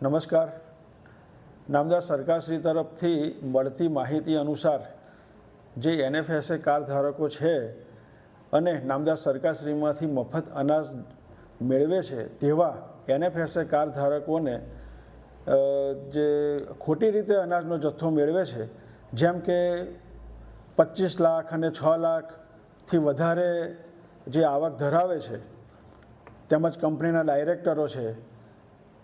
નમસ્કાર. નામદાર સરકારશ્રી તરફથી મળતી માહિતી અનુસાર જે NFSA કાર્ડ ધારકો છે અને નામદાર સરકારશ્રીમાંથી મફત અનાજ મેળવે છે તેવા NFSA કાર્ડ ધારકોને જે ખોટી રીતે અનાજનો જથ્થો મેળવે છે, જેમ કે 25 લાખ અને 6 લાખથી વધારે જે આવક ધરાવે છે, તેમજ કંપનીના ડાયરેક્ટરો છે,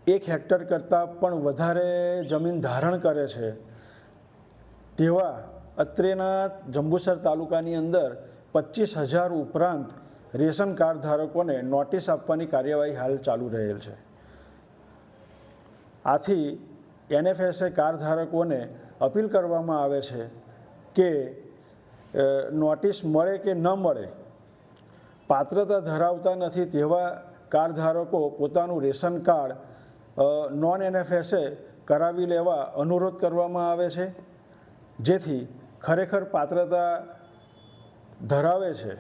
1 હેક્ટર કરતાં પણ વધારે જમીન ધારણ કરે છે તેવા અત્રેના જંબુસર તાલુકાની અંદર 25,000 ઉપરાંત રેશન કાર્ડ ધારકોને નોટિસ આપવાની કાર્યવાહી હાલ ચાલુ રહેલ છે. આથી NFSA કાર્ડ ધારકોને અપીલ કરવામાં આવે છે કે નોટિસ મળે કે ન મળે, પાત્રતા ધરાવતા નથી તેવા કાર્ડ ધારકો પોતાનું રેશન કાર્ડ નોન NFSA કરાવી લેવા અનુરોધ કરવામાં આવે છે, જેથી ખરેખર પાત્રતા ધરાવે છે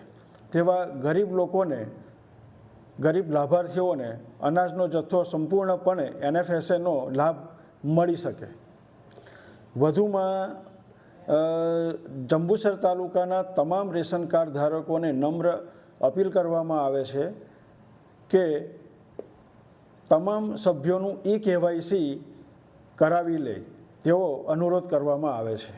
તેવા ગરીબ લોકોને, ગરીબ લાભાર્થીઓને અનાજનો જથ્થો સંપૂર્ણપણે NFSAનો લાભ મળી શકે. વધુમાં જંબુસર તાલુકાના તમામ રેશન કાર્ડ ધારકોને નમ્ર અપીલ કરવામાં આવે છે કે તમામ સભ્યોનું KYC કરાવી લે તેવો અનુરોધ કરવામાં આવે છે.